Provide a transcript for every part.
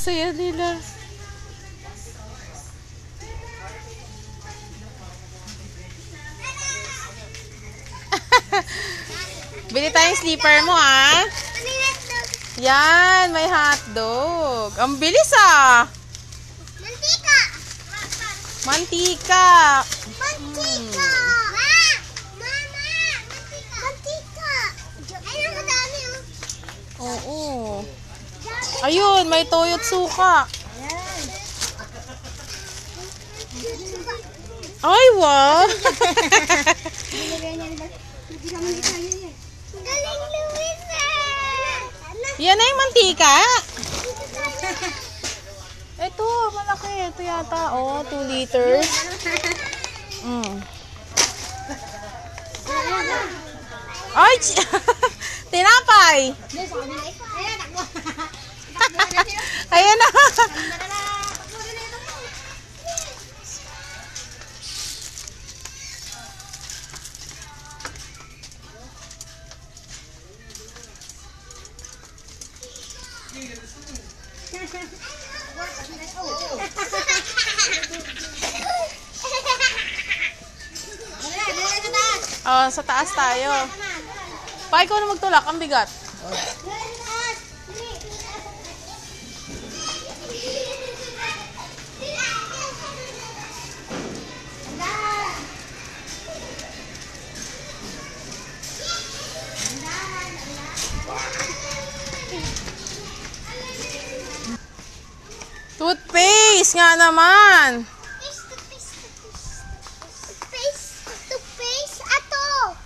saya nila. Bili tayong slipper mo, ha? Yan, may hotdog. Ang bilis, ah. Mantika. Mantika. Mantika. Mama, mantika. Ayun, madami, oh. Oo. Ayun, may toyo at suka. Ay, wow. Galing, Luisa. Yan na yung mantika. Ito, malaki. Ito yata. Oh, 2 liters. Ay! Tinapay! Ayan na. Oh, sa taas tayo. Pa, ikaw na magtulak. Ang bigat. Toothpaste nga naman. Toothpaste. Ato.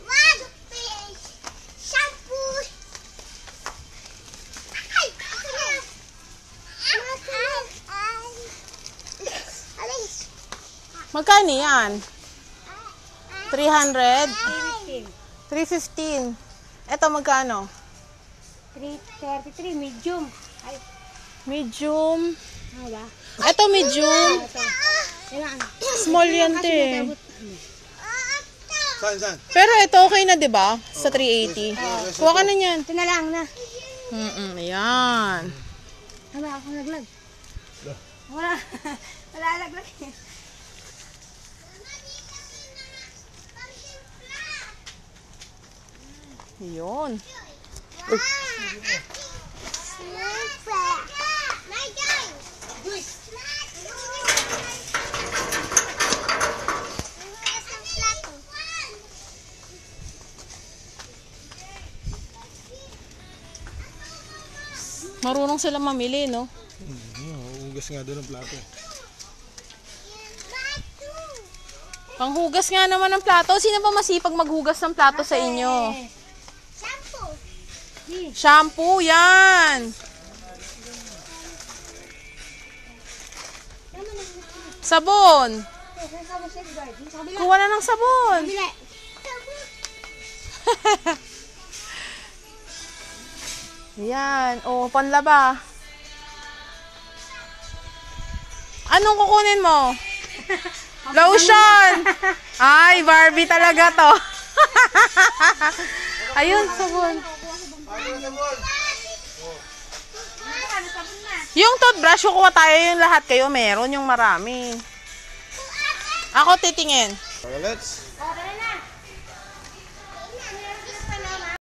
Toothpaste. Shampoo. Ay! Alis. Magkano yan? 300? 315. Ito magkano? 333, medium. Ay, Medium. ano ba? Ito medium. Kailangan. Small yan, te. Saan? Pero ito okay na, 'di ba? Sa 380. Kuha ka na niyan. Ito na lang na. Ayan. Wala akong laglag. Wala. Wala laglag. Yun. Marunong sila mamili, no? Hugas nga doon ng plato. Panghugas nga naman ng plato. Sino ba masipag maghugas ng plato sa inyo? Shampoo. Shampoo, yan. Sabon. Kuha na ng sabon. Yan. O, panlaba. Anong kukunin mo? Lotion. Ay, Barbie talaga to. Ayun, sabon. Yung toothbrush, kukuha tayo yung lahat kayo. Meron yung marami. Ako titingin. Let's